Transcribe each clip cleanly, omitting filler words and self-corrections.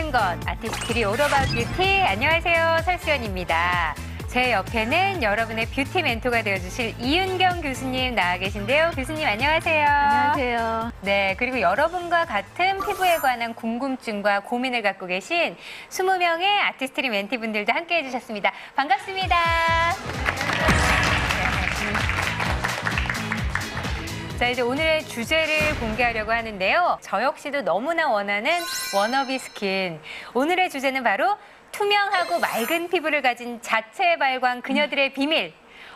모든 것 아티스트리 올 어바웃 뷰티. 안녕하세요, 설수연입니다. 제 옆에는 여러분의 뷰티 멘토가 되어주실 이윤경 교수님 나와 계신데요. 교수님 안녕하세요. 안녕하세요. 네, 그리고 여러분과 같은 피부에 관한 궁금증과 고민을 갖고 계신 20명의 아티스트리 멘티분들도 함께해 주셨습니다. 반갑습니다. 자, 이제 오늘의 주제를 공개하려고 하는데요. 저 역시도 너무나 원하는 워너비 스킨. 오늘의 주제는 바로 투명하고 맑은 피부를 가진 자체 발광 그녀들의 비밀.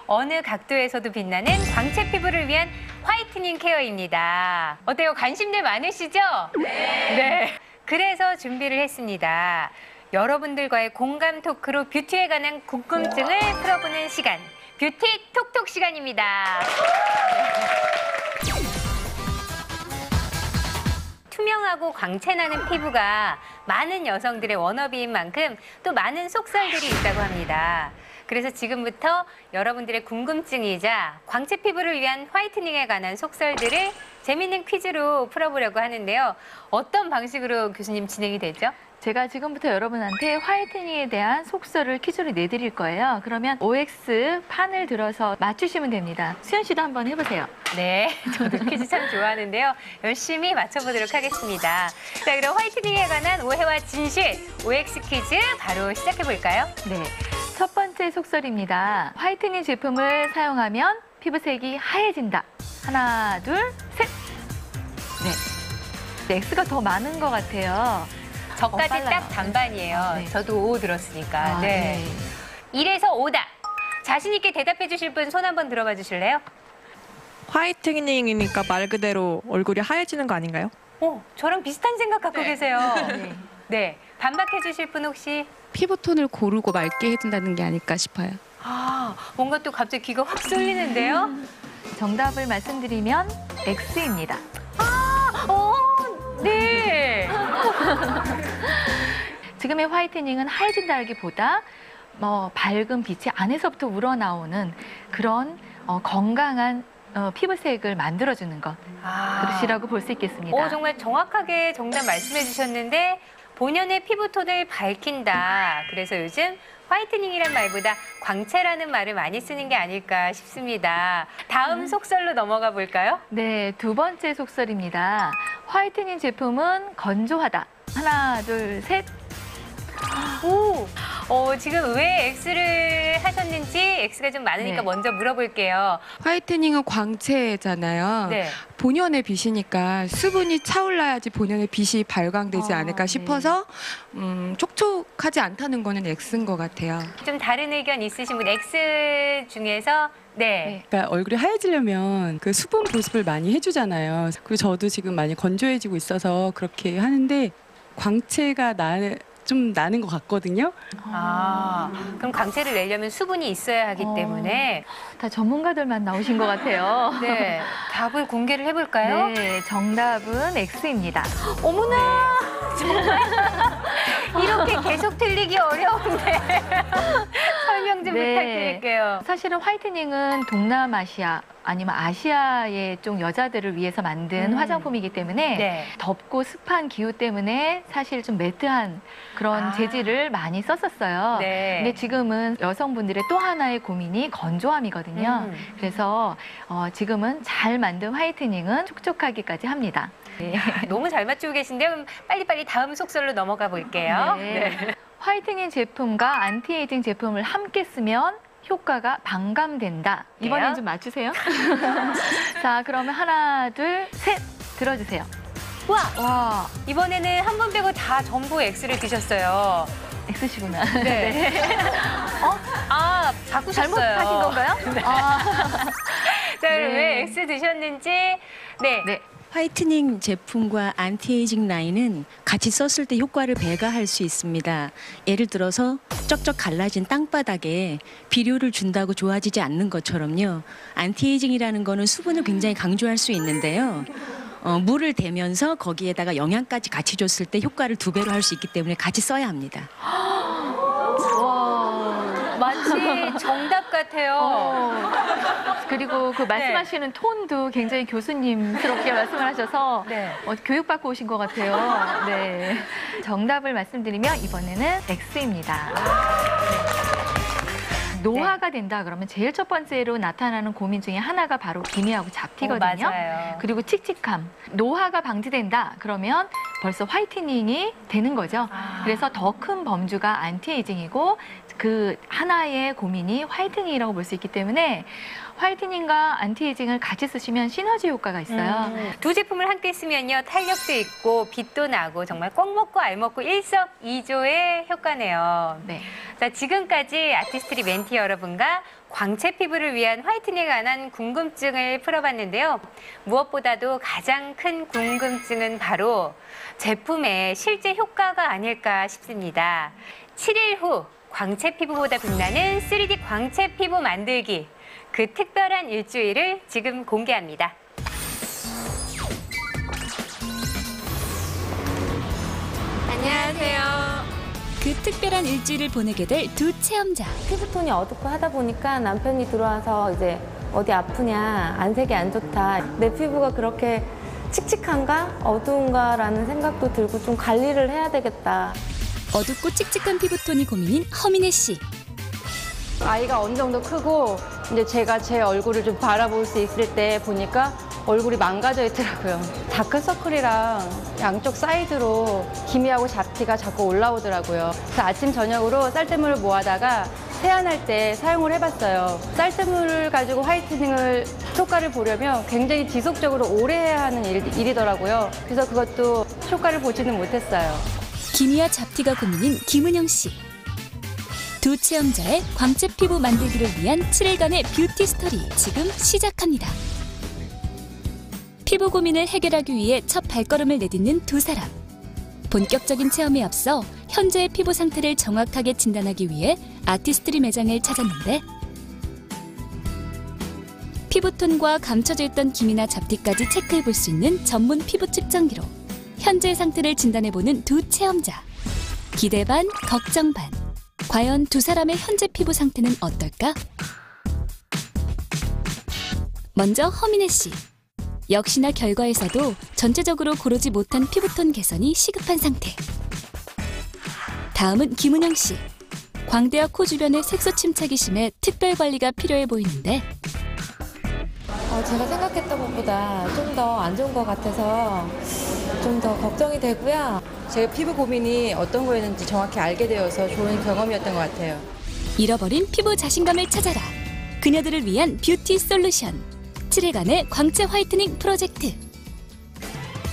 어느 각도에서도 빛나는 광채 피부를 위한 화이트닝 케어입니다. 어때요? 관심들 많으시죠? 네. 그래서 준비를 했습니다. 여러분들과의 공감 토크로 뷰티에 관한 궁금증을 풀어보는 시간. 뷰티 톡톡 시간입니다. 투명하고 광채나는 피부가 많은 여성들의 워너비인 만큼 또 많은 속설들이 있다고 합니다. 그래서 지금부터 여러분들의 궁금증이자 광채 피부를 위한 화이트닝에 관한 속설들을 재밌는 퀴즈로 풀어보려고 하는데요. 어떤 방식으로 교수님 진행이 되죠? 제가 지금부터 여러분한테 화이트닝에 대한 속설을 퀴즈로 내드릴 거예요. 그러면 OX 판을 들어서 맞추시면 됩니다. 수연 씨도 한번 해보세요. 네, 저도 퀴즈 참 좋아하는데요. 열심히 맞춰보도록 하겠습니다. 자, 그럼 화이트닝에 관한 오해와 진실, OX 퀴즈 바로 시작해볼까요? 네, 첫 번째 속설입니다. 화이트닝 제품을 사용하면 피부색이 하얘진다. 하나, 둘, 셋. 네, X가 더 많은 것 같아요. 저까지 빨라요. 딱 반반이에요. 네. 저도 5 들었으니까. 네. 네. 1에서 5다. 자신 있게 대답해 주실 분 손 한번 들어봐 주실래요? 화이트닝이니까 말 그대로 얼굴이 하얘지는 거 아닌가요? 저랑 비슷한 생각 갖고 계세요. 네. 네. 반박해 주실 분 혹시? 피부톤을 고르고 맑게 해준다는 게 아닐까 싶어요. 아, 뭔가 또 갑자기 귀가 확 쏠리는데요? 정답을 말씀드리면 X입니다. 네. 지금의 화이트닝은 하얘진다기보다 밝은 빛이 안에서부터 우러나오는 그런 건강한 피부색을 만들어주는 것이라고 볼 수 있겠습니다. 정말 정확하게 정답 말씀해 주셨는데 본연의 피부톤을 밝힌다. 그래서 요즘 화이트닝이란 말보다 광채라는 말을 많이 쓰는 게 아닐까 싶습니다. 다음 속설로 넘어가 볼까요? 네, 두 번째 속설입니다. 화이트닝 제품은 건조하다. 하나, 둘, 셋. 지금 왜 X를 하셨는지 X가 좀 많으니까 네. 먼저 물어볼게요. 화이트닝은 광채잖아요. 네. 본연의 빛이니까 수분이 차올라야지 본연의 빛이 발광되지 않을까 네. 싶어서 촉촉하지 않다는 거는 X인 것 같아요. 좀 다른 의견 있으신 분 X 중에서 네. 그러니까 얼굴이 하얘지려면 그 수분 보습을 많이 해주잖아요. 그리고 저도 지금 많이 건조해지고 있어서 그렇게 하는데 광채가 좀 나는 것 같거든요. 그럼 광채를 내려면 수분이 있어야 하기 때문에 다 전문가들만 나오신 것 같아요. 네. 답을 공개를 해볼까요? 네, 정답은 X입니다. 어머나! 정말 이렇게 계속 틀리기 어려운데 설명 좀 부탁드릴게요. 사실은 화이트닝은 동남아시아 아니면 아시아의 좀 여자들을 위해서 만든 화장품이기 때문에 네. 덥고 습한 기후 때문에 사실 좀 매트한 그런 재질을 많이 썼었어요. 네. 근데 지금은 여성분들의 또 하나의 고민이 건조함이거든요. 그래서 지금은 잘 만든 화이트닝은 촉촉하기까지 합니다. 네. 너무 잘 맞추고 계신데요. 그럼 빨리빨리 다음 속설로 넘어가 볼게요. 네. 화이트닝 제품과 안티에이징 제품을 함께 쓰면 효과가 반감된다. 이번엔 좀 맞추세요. 자, 그러면 하나, 둘, 셋 들어주세요. 와, 이번에는 한 분 빼고 다 전부 X를 드셨어요. X시구나. 네. 바꾸셨어요. 잘못하신 건가요? 자, 그럼 네. 왜 X 드셨는지. 네. 화이트닝 제품과 안티에이징 라인은 같이 썼을 때 효과를 배가할 수 있습니다. 예를 들어서 쩍쩍 갈라진 땅바닥에 비료를 준다고 좋아지지 않는 것처럼요. 안티에이징이라는 거는 수분을 굉장히 강조할 수 있는데요. 물을 대면서 거기에다가 영양까지 같이 줬을 때 효과를 2배로 할 수 있기 때문에 같이 써야 합니다. 마치 정답 같아요. 그리고 그 말씀하시는 톤도 굉장히 교수님스럽게 말씀을 하셔서 네. 교육받고 오신 것 같아요. 네. 정답을 말씀드리면 이번에는 X입니다. 노화가 된다 그러면 제일 첫 번째로 나타나는 고민 중에 하나가 바로 기미하고 잡티거든요. 맞아요. 그리고 칙칙함. 노화가 방지된다 그러면 벌써 화이트닝이 되는 거죠. 그래서 더 큰 범주가 안티에이징이고 그 하나의 고민이 화이트닝이라고 볼 수 있기 때문에 화이트닝과 안티에이징을 같이 쓰시면 시너지 효과가 있어요. 두 제품을 함께 쓰면요. 탄력도 있고 빛도 나고 정말 꼭 먹고 알 먹고 일석이조의 효과네요. 네. 자, 지금까지 아티스트리 멘티 여러분과 광채 피부를 위한 화이트닝에 관한 궁금증을 풀어봤는데요. 무엇보다도 가장 큰 궁금증은 바로 제품의 실제 효과가 아닐까 싶습니다. 7일 후 광채 피부보다 빛나는 3D 광채 피부 만들기. 그 특별한 일주일을 지금 공개합니다. 안녕하세요. 그 특별한 일주일을 보내게 될 두 체험자. 피부톤이 어둡고 하다 보니까 남편이 들어와서 이제 어디 아프냐, 안색이 안 좋다. 내 피부가 그렇게 칙칙한가? 어두운가라는 생각도 들고 좀 관리를 해야 되겠다. 어둡고 칙칙한 피부톤이 고민인 허민혜 씨. 아이가 어느 정도 크고 이제 제가 제 얼굴을 좀 바라볼 수 있을 때 보니까 얼굴이 망가져 있더라고요. 다크서클이랑 양쪽 사이드로 기미하고 잡티가 자꾸 올라오더라고요. 그래서 아침 저녁으로 쌀뜨물을 모아다가 세안할 때 사용을 해봤어요. 쌀뜨물을 가지고 화이트닝을 효과를 보려면 굉장히 지속적으로 오래 해야 하는 일이더라고요. 그래서 그것도 효과를 보지는 못했어요. 기미와 잡티가 고민인 김은영 씨. 두 체험자의 광채 피부 만들기를 위한 7일간의 뷰티 스토리 지금 시작합니다. 피부 고민을 해결하기 위해 첫 발걸음을 내딛는 두 사람. 본격적인 체험에 앞서 현재의 피부 상태를 정확하게 진단하기 위해 아티스트리 매장을 찾았는데 피부톤과 감춰져 있던 기미나 잡티까지 체크해 볼 수 있는 전문 피부 측정기로 현재 상태를 진단해보는 두 체험자. 기대 반, 걱정 반. 과연 두 사람의 현재 피부 상태는 어떨까? 먼저 허민혜 씨. 역시나 결과에서도 전체적으로 고르지 못한 피부톤 개선이 시급한 상태. 다음은 김은영 씨. 광대와 코 주변의 색소 침착이 심해 특별 관리가 필요해 보이는데 제가 생각했던 것보다 좀 더 안 좋은 것 같아서 좀 더 걱정이 되고요. 제 피부 고민이 어떤 거였는지 정확히 알게 되어서 좋은 경험이었던 것 같아요. 잃어버린 피부 자신감을 찾아라. 그녀들을 위한 뷰티 솔루션. 7일간의 광채 화이트닝 프로젝트.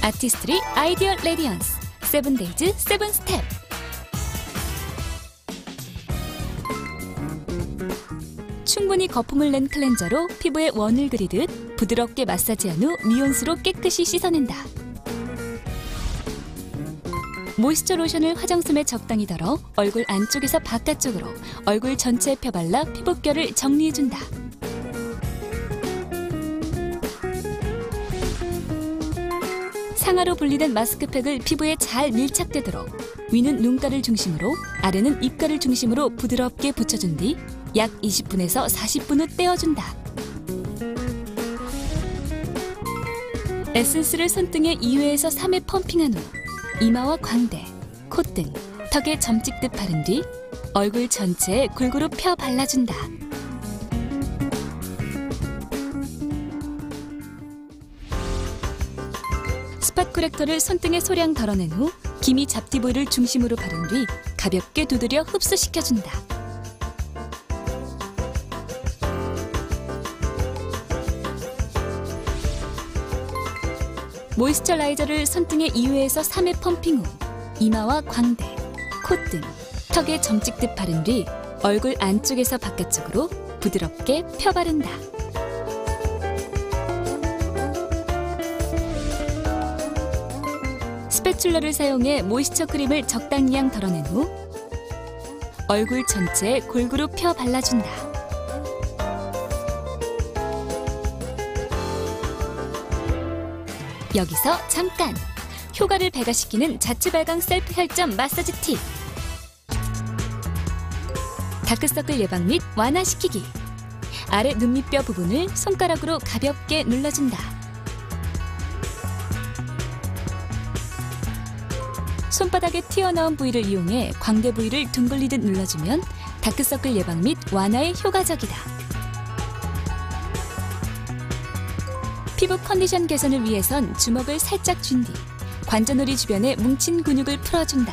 아티스트리 아이디어 레디언스. 7days 7스텝. 충분히 거품을 낸 클렌저로 피부에 원을 그리듯 부드럽게 마사지한 후 미온수로 깨끗이 씻어낸다. 모이스처 로션을 화장솜에 적당히 덜어 얼굴 안쪽에서 바깥쪽으로 얼굴 전체에 펴발라 피부결을 정리해준다. 상하로 분리된 마스크팩을 피부에 잘 밀착되도록 위는 눈가를 중심으로 아래는 입가를 중심으로 부드럽게 붙여준 뒤 약 20분에서 40분 후 떼어준다. 에센스를 손등에 2회에서 3회 펌핑한 후 이마와 광대, 콧등, 턱에 점 찍듯 바른 뒤 얼굴 전체에 골고루 펴 발라준다. 스팟 코렉터를 손등에 소량 덜어낸 후 기미 잡티 부위를 중심으로 바른 뒤 가볍게 두드려 흡수시켜준다. 모이스처라이저를 손등에 2회에서 3회 펌핑 후 이마와 광대, 콧등, 턱에 점 찍듯 바른 뒤 얼굴 안쪽에서 바깥쪽으로 부드럽게 펴 바른다. 스패츌러를 사용해 모이스처 크림을 적당량 덜어낸 후 얼굴 전체에 골고루 펴 발라준다. 여기서 잠깐! 효과를 배가시키는 자체 발광 셀프 혈점 마사지 팁! 다크서클 예방 및 완화시키기. 아래 눈밑뼈 부분을 손가락으로 가볍게 눌러준다. 손바닥에 튀어나온 부위를 이용해 광대 부위를 둥글리듯 눌러주면 다크서클 예방 및 완화에 효과적이다. 피부 컨디션 개선을 위해선 주먹을 살짝 쥔 뒤 관자놀이 주변에 뭉친 근육을 풀어준다.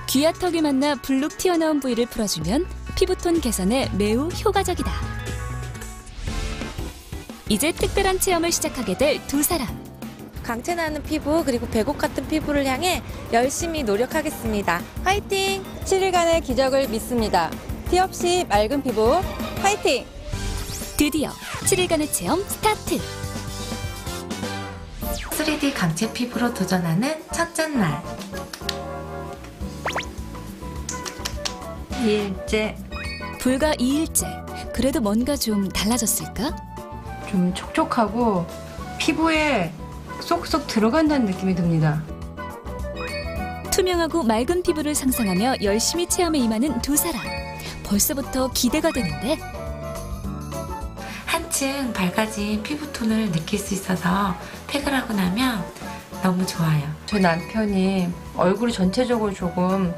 귀와 턱이 만나 불룩 튀어나온 부위를 풀어주면 피부톤 개선에 매우 효과적이다. 이제 특별한 체험을 시작하게 될 두 사람. 광채나는 피부 그리고 백옥 같은 피부를 향해 열심히 노력하겠습니다. 화이팅! 7일간의 기적을 믿습니다. 티 없이 맑은 피부 화이팅! 드디어 7일간의 체험 스타트! 3D 강체 피부로 도전하는 첫째 날. 2일째. 불과 2일째. 그래도 뭔가 좀 달라졌을까? 좀 촉촉하고 피부에 쏙쏙 들어간다는 느낌이 듭니다. 투명하고 맑은 피부를 상상하며 열심히 체험에 임하는 두 사람. 벌써부터 기대가 되는데? 한층 밝아진 피부톤을 느낄 수 있어서 팩을 하고 나면 너무 좋아요. 저희 남편이 얼굴이 전체적으로 조금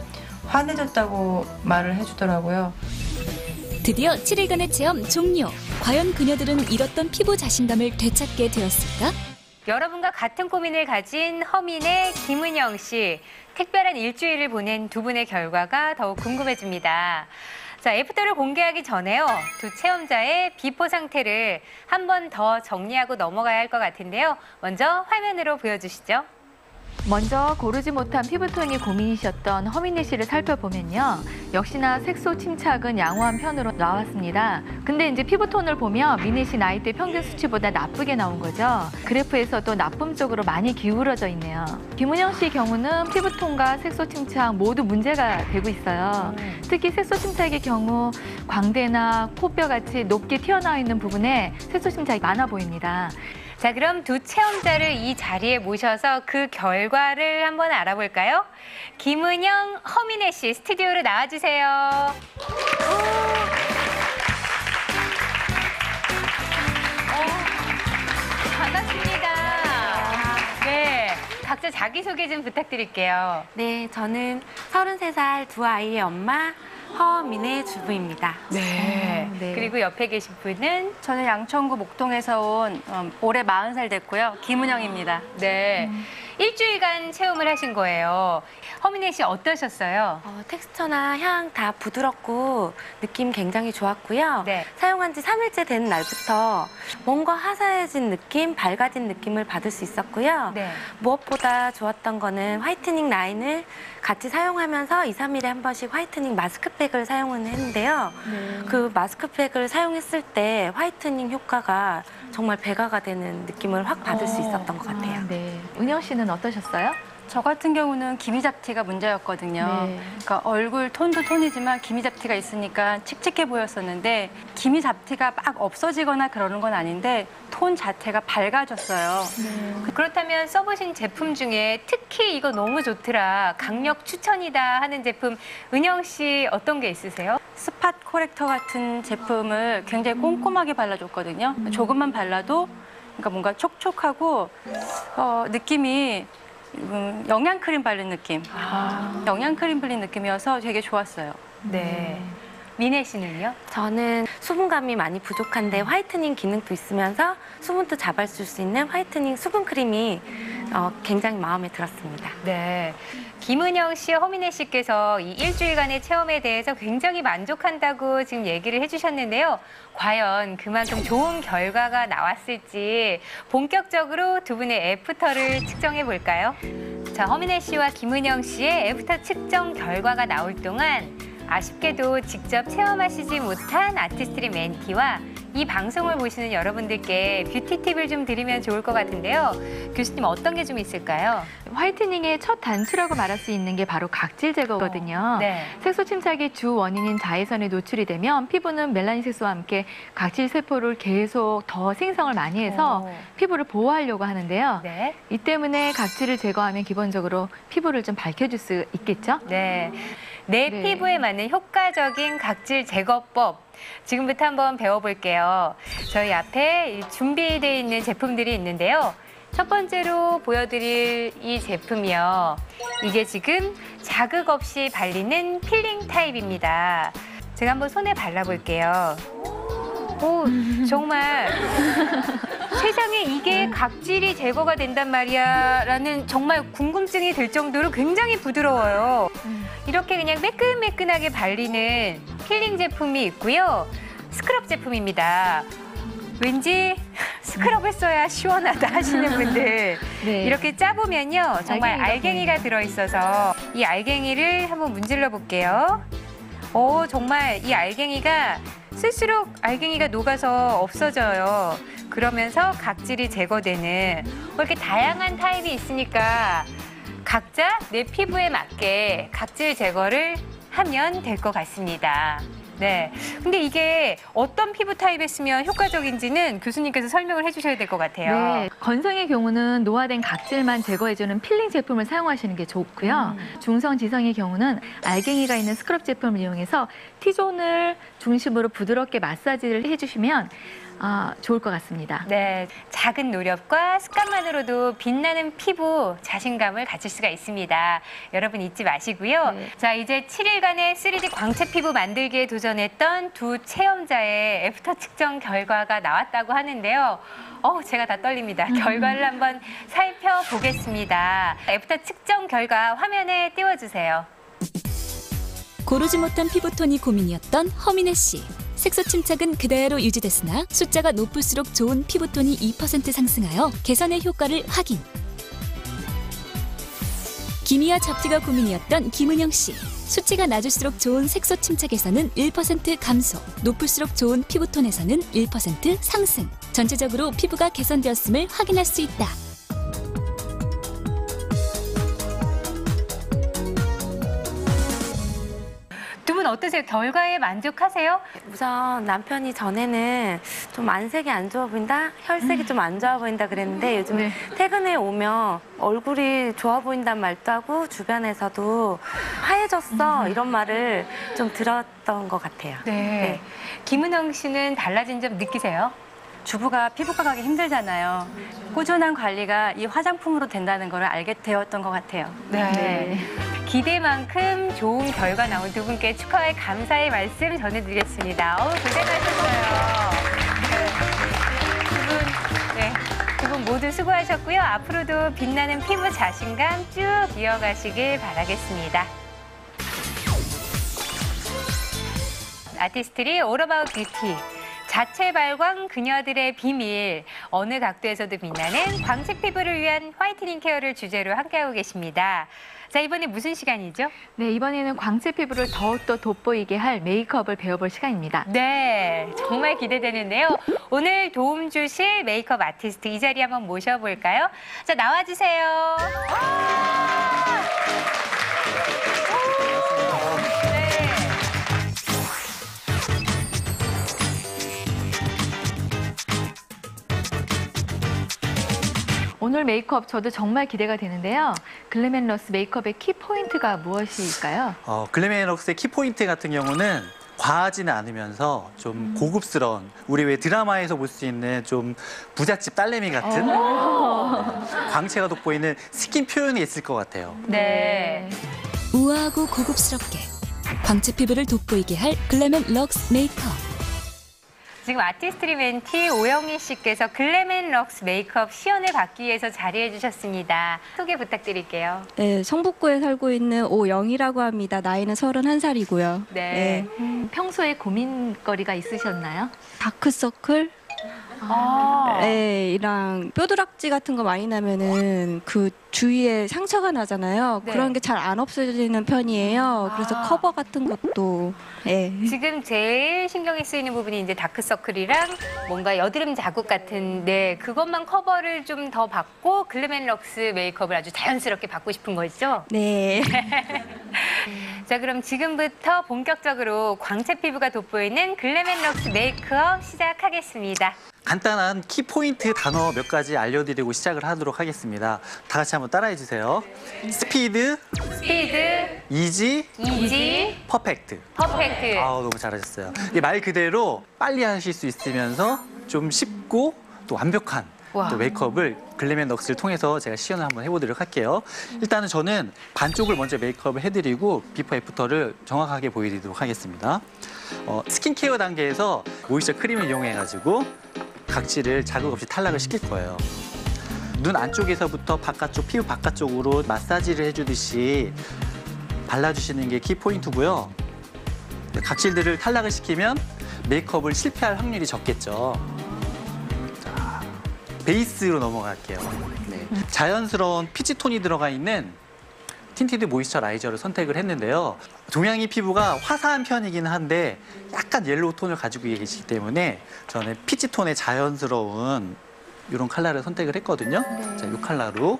환해졌다고 말을 해주더라고요. 드디어 7일간의 체험 종료. 과연 그녀들은 잃었던 피부 자신감을 되찾게 되었을까? 여러분과 같은 고민을 가진 허민의 김은영 씨. 특별한 일주일을 보낸 두 분의 결과가 더욱 궁금해집니다. 자, 애프터를 공개하기 전에요. 두 체험자의 비포 상태를 한 번 더 정리하고 넘어가야 할 것 같은데요. 먼저 화면으로 보여주시죠. 먼저 고르지 못한 피부톤이 고민이셨던 허민희 씨를 살펴보면요. 역시나 색소 침착은 양호한 편으로 나왔습니다. 근데 이제 피부톤을 보면 민희 씨 나이대 평균 수치보다 나쁘게 나온 거죠. 그래프에서도 나쁨 쪽으로 많이 기울어져 있네요. 김은영 씨의 경우는 피부톤과 색소 침착 모두 문제가 되고 있어요. 특히 색소 침착의 경우 광대나 코뼈 같이 높게 튀어나와 있는 부분에 색소 침착이 많아 보입니다. 자, 그럼 두 체험자를 이 자리에 모셔서 그 결과를 한번 알아볼까요? 김은영, 허민혜 씨 스튜디오로 나와주세요. 반갑습니다. 네, 각자 자기소개 좀 부탁드릴게요. 네, 저는 33살 두 아이의 엄마 허민의 주부입니다. 네. 그리고 옆에 계신 분은 저는 양천구 목동에서 온 올해 40살 됐고요. 김은영입니다. 네. 일주일간 체험을 하신 거예요. 허민혜 씨 어떠셨어요? 텍스처나 향 다 부드럽고 느낌 굉장히 좋았고요. 네. 사용한 지 3일째 되는 날부터 뭔가 화사해진 느낌, 밝아진 느낌을 받을 수 있었고요. 네. 무엇보다 좋았던 거는 화이트닝 라인을 같이 사용하면서 2, 3일에 한 번씩 화이트닝 마스크팩을 사용은 했는데요. 그 마스크팩을 사용했을 때 화이트닝 효과가 정말 배가가 되는 느낌을 확 받을 수 있었던 것 같아요. 네. 은영 씨는 어떠셨어요? 저 같은 경우는 기미잡티가 문제였거든요. 네. 그러니까 얼굴 톤도 톤이지만 기미잡티가 있으니까 칙칙해 보였었는데 기미잡티가 막 없어지거나 그러는 건 아닌데 톤 자체가 밝아졌어요. 그렇다면 써보신 제품 중에 특히 이거 너무 좋더라, 강력 추천이다 하는 제품 은영 씨 어떤 게 있으세요? 스팟 코렉터 같은 제품을 굉장히 꼼꼼하게 발라줬거든요. 조금만 발라도 그러니까 뭔가 촉촉하고 느낌이 영양크림 바른 느낌. 영양크림 바른 느낌이어서 되게 좋았어요. 네. 민혜 씨는요? 저는 수분감이 많이 부족한데 화이트닝 기능도 있으면서 수분도 잡아줄 수 있는 화이트닝 수분크림이 굉장히 마음에 들었습니다. 네. 김은영 씨, 허민혜 씨께서 이 일주일간의 체험에 대해서 굉장히 만족한다고 지금 얘기를 해주셨는데요. 과연 그만큼 좋은 결과가 나왔을지 본격적으로 두 분의 애프터를 측정해 볼까요? 자, 허민혜 씨와 김은영 씨의 애프터 측정 결과가 나올 동안 아쉽게도 직접 체험하시지 못한 아티스트리 멘티와 이 방송을 보시는 여러분들께 뷰티 팁을 좀 드리면 좋을 것 같은데요. 교수님 어떤 게 좀 있을까요? 화이트닝의 첫 단추라고 말할 수 있는 게 바로 각질 제거거든요. 네. 색소 침착의 주 원인인 자외선에 노출이 되면 피부는 멜라닌 색소와 함께 각질 세포를 계속 더 생성을 많이 해서 피부를 보호하려고 하는데요. 네. 이 때문에 각질을 제거하면 기본적으로 피부를 좀 밝혀줄 수 있겠죠? 네. 내 네. 피부에 맞는 효과적인 각질 제거법. 지금부터 한번 배워볼게요. 저희 앞에 준비되어 있는 제품들이 있는데요. 첫 번째로 보여드릴 이 제품이요. 이게 지금 자극 없이 발리는 필링 타입입니다. 제가 한번 손에 발라볼게요. 오, 정말 세상에 이게 각질이 제거가 된단 말이야 라는 정말 궁금증이 들 정도로 굉장히 부드러워요. 이렇게 그냥 매끈매끈하게 발리는 필링 제품이 있고요. 스크럽 제품입니다. 왠지 스크럽 했어야 시원하다 하시는 분들 네. 이렇게 짜보면요. 정말 알갱이가 들어있어서 이 알갱이를 한번 문질러 볼게요. 오, 정말 이 알갱이가 쓸수록 알갱이가 녹아서 없어져요. 그러면서 각질이 제거되는 이렇게 다양한 타입이 있으니까 각자 내 피부에 맞게 각질 제거를 하면 될 것 같습니다. 네. 근데 이게 어떤 피부 타입에 쓰면 효과적인지는 교수님께서 설명을 해주셔야 될 것 같아요. 네, 건성의 경우는 노화된 각질만 제거해주는 필링 제품을 사용하시는 게 좋고요. 중성, 지성의 경우는 알갱이가 있는 스크럽 제품을 이용해서 T존을 중심으로 부드럽게 마사지를 해주시면 좋을 것 같습니다. 네, 작은 노력과 습관만으로도 빛나는 피부 자신감을 가질 수가 있습니다. 여러분 잊지 마시고요. 네. 자, 이제 7일간의 3D 광채 피부 만들기에 도전했던 두 체험자의 애프터 측정 결과가 나왔다고 하는데요. 제가 다 떨립니다. 결과를 한번 살펴보겠습니다. 애프터 측정 결과 화면에 띄워주세요. 고르지 못한 피부톤이 고민이었던 허민혜 씨. 색소 침착은 그대로 유지됐으나 숫자가 높을수록 좋은 피부톤이 2% 상승하여 개선의 효과를 확인. 기미와 잡티가 고민이었던 김은영 씨. 수치가 낮을수록 좋은 색소 침착에서는 1% 감소, 높을수록 좋은 피부톤에서는 1% 상승. 전체적으로 피부가 개선되었음을 확인할 수 있다. 두 분 어떠세요? 결과에 만족하세요? 우선 남편이 전에는 좀 안색이 안 좋아 보인다, 혈색이 좀 안 좋아 보인다 그랬는데 요즘 퇴근에 오면 얼굴이 좋아 보인다는 말도 하고 주변에서도 하얘졌어 이런 말을 좀 들었던 것 같아요. 네. 김은영 씨는 달라진 점 느끼세요? 주부가 피부과 가기 힘들잖아요. 꾸준한 관리가 이 화장품으로 된다는 걸 알게 되었던 것 같아요. 네. 기대만큼 좋은 결과 나온 두 분께 축하와 감사의 말씀 전해드리겠습니다. 고생하셨어요. 두 분 모두 수고하셨고요. 앞으로도 빛나는 피부 자신감 쭉 이어가시길 바라겠습니다. 아티스트리 올 어바웃 뷰티. 자체 발광 그녀들의 비밀. 어느 각도에서도 빛나는 광채 피부를 위한 화이트닝 케어를 주제로 함께하고 계십니다. 자, 이번에 무슨 시간이죠? 네, 이번에는 광채 피부를 더욱더 돋보이게 할 메이크업을 배워볼 시간입니다. 네, 정말 기대되는데요. 오늘 도움 주실 메이크업 아티스트 이 자리에 한번 모셔볼까요? 자, 나와주세요. 오늘 메이크업 저도 정말 기대가 되는데요. 글램앤러스 메이크업의 키포인트가 무엇일까요? 글램앤럭스의 키포인트 같은 경우는 과하지는 않으면서 좀 고급스러운, 우리 왜 드라마에서 볼 수 있는 좀 부잣집 딸내미 같은 광채가 돋보이는 스킨 표현이 있을 것 같아요. 네. 우아하고 고급스럽게 광채 피부를 돋보이게 할 글램앤럭스 메이크업. 지금 아티스트리 멘티 오영희 씨께서 글램앤럭스 메이크업 시연을 받기 위해서 자리해 주셨습니다. 소개 부탁드릴게요. 네, 성북구에 살고 있는 오영희라고 합니다. 나이는 31살이고요. 네. 평소에 고민거리가 있으셨나요? 다크서클, 네, 이랑 뼈드락지 같은 거 많이 나면은 그 주위에 상처가 나잖아요. 네. 그런 게 잘 안 없어지는 편이에요. 그래서 커버 같은 것도 지금 제일 신경이 쓰이는 부분이 이제 다크서클이랑 뭔가 여드름 자국 같은 그것만 커버를 좀 더 받고 글램앤럭스 메이크업을 아주 자연스럽게 받고 싶은 거죠? 네. 자, 그럼 지금부터 본격적으로 광채 피부가 돋보이는 글램앤럭스 메이크업 시작하겠습니다. 간단한 키포인트 단어 몇 가지 알려드리고 시작을 하도록 하겠습니다. 다 같이 한번 따라해 주세요. 스피드, 이지, 퍼펙트. 아우, 너무 잘하셨어요. 이 말 그대로 빨리 하실 수 있으면서 좀 쉽고 또 완벽한 또 메이크업을 글램앤럭스를 통해서 제가 시연을 한번 해보도록 할게요. 일단은 저는 반쪽을 먼저 메이크업을 해드리고 비포 애프터를 정확하게 보여드리도록 하겠습니다. 스킨케어 단계에서 모이스처 크림을 이용해가지고 각질을 자극 없이 탈락을 시킬 거예요. 눈 안쪽에서부터 바깥쪽, 피부 바깥쪽으로 마사지를 해주듯이 발라주시는 게 키포인트고요. 각질들을 탈락을 시키면 메이크업을 실패할 확률이 적겠죠. 자, 베이스로 넘어갈게요. 자연스러운 피치톤이 들어가 있는 틴티드 모이스처라이저를 선택을 했는데요. 동양인 피부가 화사한 편이긴 한데 약간 옐로우 톤을 가지고 계시기 때문에 저는 피치톤의 자연스러운 이런 컬러를 선택을 했거든요. 자, 이 컬러로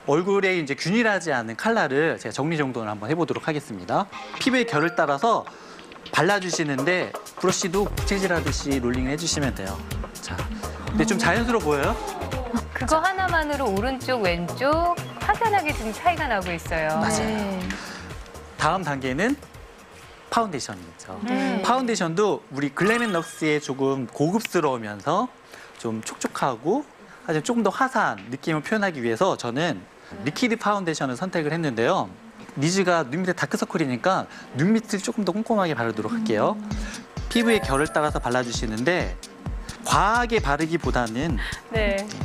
얼굴에 이제 균일하지 않은 컬러를 제가 정리정돈을 한번 해보도록 하겠습니다. 피부의 결을 따라서 발라주시는데 브러쉬도 재질하듯이 롤링을 해주시면 돼요. 자, 근데 좀 자연스러워 보여요? 그거 하나만으로 오른쪽, 왼쪽 확연하게 지금 차이가 나고 있어요. 맞아요. 다음 단계는 파운데이션이죠. 파운데이션도 우리 글램앤럭스의 조금 고급스러우면서 좀 촉촉하고 하지만 조금 더 화사한 느낌을 표현하기 위해서 저는 리퀴드 파운데이션을 선택을 했는데요. 니즈가 눈 밑에 다크서클이니까 눈 밑을 조금 더 꼼꼼하게 바르도록 할게요. 피부의 결을 따라서 발라주시는데 과하게 바르기보다는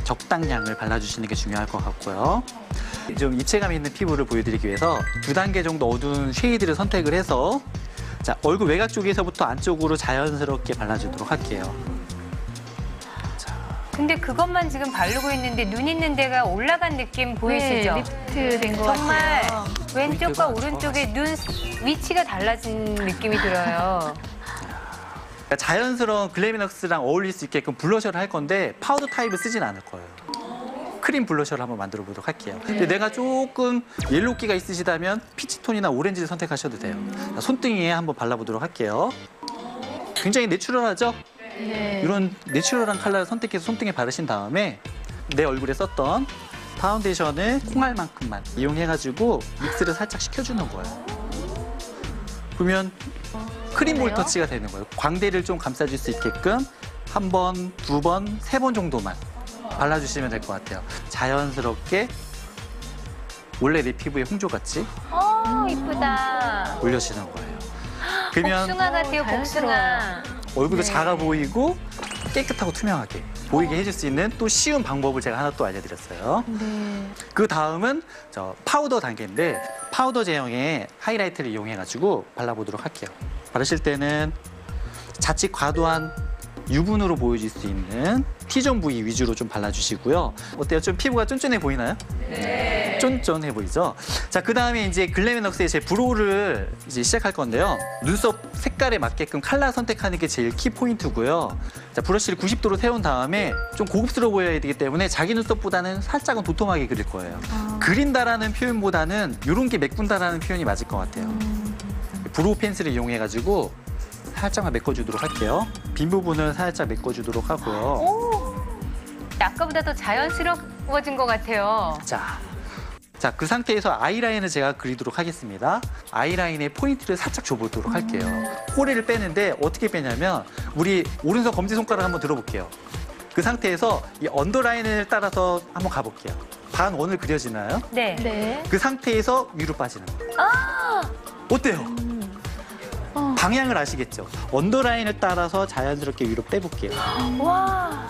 적당량을 발라주시는 게 중요할 것 같고요. 좀 입체감 있는 피부를 보여드리기 위해서 2단계 정도 어두운 쉐이드를 선택을 해서 자, 얼굴 외곽 쪽에서부터 안쪽으로 자연스럽게 발라주도록 할게요. 근데 그것만 지금 바르고 있는데 눈 있는 데가 올라간 느낌 보이시죠? 리프트 된 것 같아요. 정말 왼쪽과 오른쪽의 눈 위치가 달라진 느낌이 들어요. 자연스러운 글램앤럭스랑 어울릴 수 있게끔 블러셔를 할 건데 파우더 타입을 쓰진 않을 거예요. 크림 블러셔를 한번 만들어 보도록 할게요. 근데 내가 조금 옐로우기가 있으시다면 피치톤이나 오렌지를 선택하셔도 돼요. 자, 손등에 한번 발라보도록 할게요. 굉장히 내추럴하죠? 이런 내추럴한 컬러를 선택해서 손등에 바르신 다음에 내 얼굴에 썼던 파운데이션을 콩알만큼만 이용해가지고 믹스를 살짝 시켜주는 거예요. 그러면 크림볼 터치가 되는 거예요. 광대를 좀 감싸줄 수 있게끔 한 번, 2번, 3번 정도만 발라주시면 될 것 같아요. 자연스럽게 원래 내 피부의 홍조같이 이쁘다. 올려주는 거예요. 그러면 복숭아 같아요, 복숭아. 얼굴도 작아 보이고 깨끗하고 투명하게 보이게 해줄 수 있는 또 쉬운 방법을 제가 하나 또 알려드렸어요. 그 다음은 저 파우더 단계인데 파우더 제형의 하이라이트를 이용해가지고 발라보도록 할게요. 바르실 때는 자칫 과도한 유분으로 보여질 수 있는 T존 부위 위주로 좀 발라주시고요. 어때요? 좀 피부가 쫀쫀해 보이나요? 네. 쫀쫀해 보이죠? 자, 그 다음에 이제 글램앤럭스의 제 브로우를 이제 시작할 건데요. 눈썹 색깔에 맞게끔 컬러 선택하는 게 제일 키 포인트고요. 자, 브러쉬를 90도로 세운 다음에 좀 고급스러워 보여야 되기 때문에 자기 눈썹보다는 살짝은 도톰하게 그릴 거예요. 그린다라는 표현보다는 이런 게 메꾼다라는 표현이 맞을 것 같아요. 브로우 펜슬을 이용해가지고 살짝만 메꿔주도록 할게요. 빈 부분은 살짝 메꿔주도록 하고요. 아까보다 더 자연스러워진 것 같아요. 자, 그 상태에서 아이라인을 제가 그리도록 하겠습니다. 아이라인의 포인트를 살짝 줘보도록 할게요. 꼬리를 빼는데 어떻게 빼냐면 우리 오른손 검지손가락 한번 들어볼게요. 그 상태에서 이 언더라인을 따라서 한번 가볼게요. 반원을 그려지나요? 네. 그 상태에서 위로 빠지는 거예요. 어때요? 방향을 아시겠죠? 언더라인을 따라서 자연스럽게 위로 빼볼게요. 와.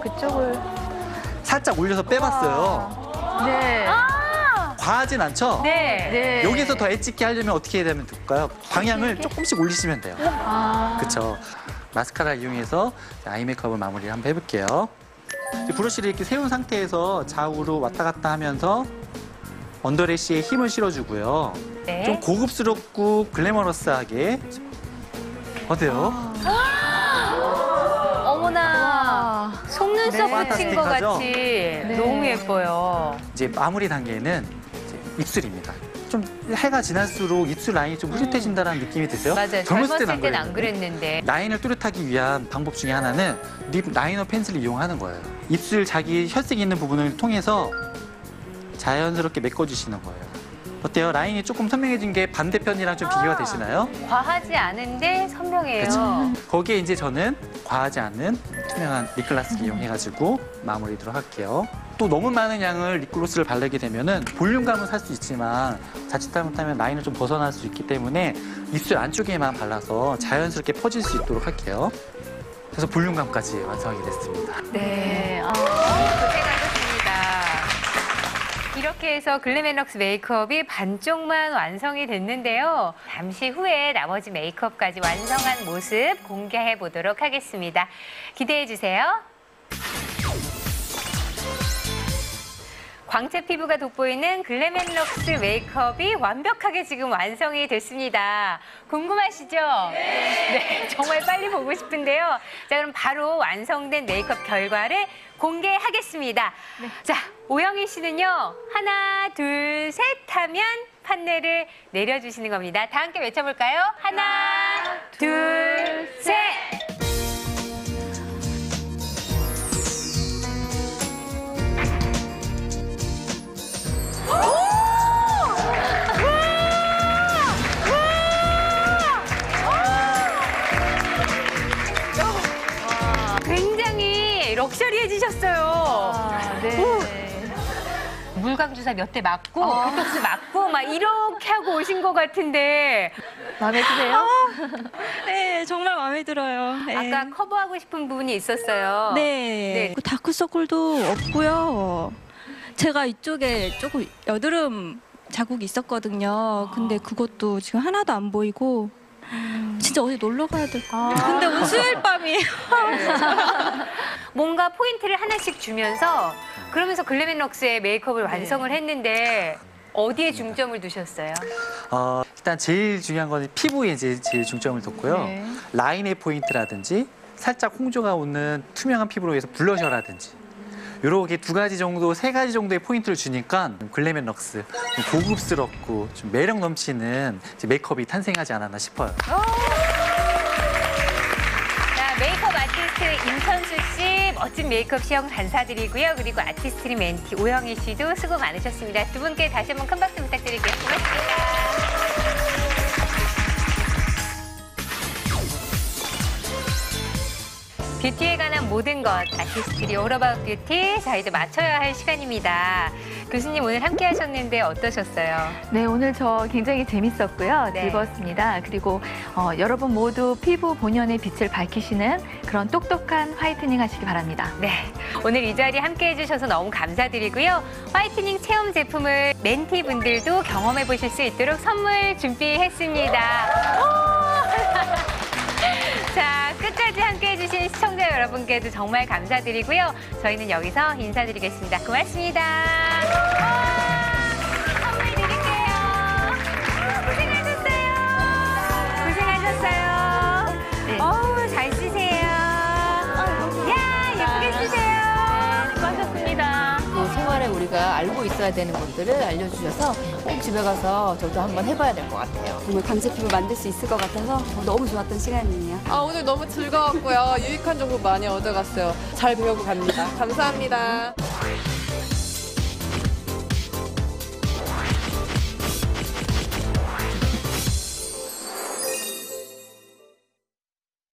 그쪽을 살짝 올려서 빼봤어요. 네. 과하진 않죠? 네. 여기서 더 엣지 있게 하려면 어떻게 해야 되면 될까요? 방향을 조금씩 올리시면 돼요. 그렇죠. 마스카라 이용해서 아이 메이크업을 마무리를 한번 해볼게요. 브러쉬를 이렇게 세운 상태에서 좌우로 왔다 갔다 하면서 언더래쉬에 힘을 실어주고요. 네. 좀 고급스럽고 글래머러스하게. 어때요? 어머나, 속눈썹 붙인 것 판타스틱하죠? 같이 너무 예뻐요. 이제 마무리 단계는 이제 입술입니다. 좀 해가 지날수록 입술 라인이 좀 흐릿해진다는 느낌이 드세요? 맞아요. 젊었을 젊었을 때는 안 그랬는데. 그랬는데. 라인을 뚜렷하기 위한 방법 중에 하나는 립 라이너 펜슬을 이용하는 거예요. 입술 자기 혈색이 있는 부분을 통해서 자연스럽게 메꿔주시는 거예요. 어때요? 라인이 조금 선명해진 게 반대편이랑 좀 비교가 되시나요? 과하지 않은데 선명해요. 그렇죠. 거기에 이제 저는 과하지 않은 투명한 립글라스 이용해가지고 마무리도록 할게요. 또 너무 많은 양을 립글로스를 바르게 되면은 볼륨감은 살 수 있지만 자칫 잘못하면 라인을 좀 벗어날 수 있기 때문에 입술 안쪽에만 발라서 자연스럽게 퍼질 수 있도록 할게요. 그래서 볼륨감까지 완성이 됐습니다. 네, 고생하셨습니다. 이렇게 해서 글램앤럭스 메이크업이 반쪽만 완성이 됐는데요. 잠시 후에 나머지 메이크업까지 완성한 모습 공개해 보도록 하겠습니다. 기대해 주세요. 광채 피부가 돋보이는 글램앤럭스 메이크업이 완벽하게 지금 완성이 됐습니다. 궁금하시죠? 네, 정말 빨리 보고 싶은데요. 자, 그럼 바로 완성된 메이크업 결과를 공개하겠습니다. 자, 오영희 씨는요. 하나, 둘, 셋 하면 판넬을 내려주시는 겁니다. 다 함께 외쳐볼까요? 하나, 둘, 셋! 굉장히 럭셔리해지셨어요. 네. 물감 주사 몇 대 맞고 보톡스 맞고 막 이렇게 하고 오신 것 같은데 마음에 드세요? 네, 정말 마음에 들어요. 네. 아까 커버하고 싶은 부분이 있었어요. 네. 그 다크서클도 없고요. 제가 이쪽에 조금 여드름 자국이 있었거든요. 근데 그것도 지금 하나도 안 보이고 진짜 어디 놀러 가야 될 것 같아요. 근데 오늘 수요일 밤이에요. 뭔가 포인트를 하나씩 주면서 그러면서 글램앤럭스의 메이크업을 완성을 했는데 어디에 중점을 두셨어요? 일단 제일 중요한 건 피부에 이제 제일 중점을 뒀고요. 네. 라인의 포인트라든지 살짝 홍조가 오는 투명한 피부로 해서 블러셔라든지 이렇게 두 가지 정도, 세 가지 정도의 포인트를 주니까 글램앤럭스 고급스럽고 좀 매력 넘치는 이제 메이크업이 탄생하지 않았나 싶어요. 자, 메이크업 아티스트 임천수 씨 멋진 메이크업 시험 감사드리고요. 그리고 아티스트 멘티 오영희 씨도 수고 많으셨습니다. 두 분께 다시 한번 큰 박수 부탁드릴게요. 고맙습니다. 뷰티에 관한 모든 것, 아티스트리 올어바웃 뷰티. 자, 이제 맞춰야 할 시간입니다. 교수님 오늘 함께 하셨는데 어떠셨어요? 네, 오늘 저 굉장히 재밌었고요. 네. 즐거웠습니다. 그리고 여러분 모두 피부 본연의 빛을 밝히시는 그런 똑똑한 화이트닝 하시기 바랍니다. 네, 오늘 이 자리에 함께 해주셔서 너무 감사드리고요. 화이트닝 체험 제품을 멘티 분들도 경험해 보실 수 있도록 선물 준비했습니다. 자, 끝까지 함께 해주신 시청자 여러분께도 정말 감사드리고요. 저희는 여기서 인사드리겠습니다. 고맙습니다. 선물 드릴게요. 고생하셨어요. 고생하셨어요. 네. 어우, 잘 쓰세요. 야, 예쁘게 쓰세요. 수고하셨습니다. 생활에 우리가 알고 있어야 되는 것들을 알려주셔서 꼭 집에 가서 저도 한번 해봐야 될 것 같아요. 정말 광채 피부 만들 수 있을 것 같아서 너무 좋았던 시간이에요. 오늘 너무 즐거웠고요. 유익한 정보 많이 얻어갔어요. 잘 배우고 갑니다. 감사합니다.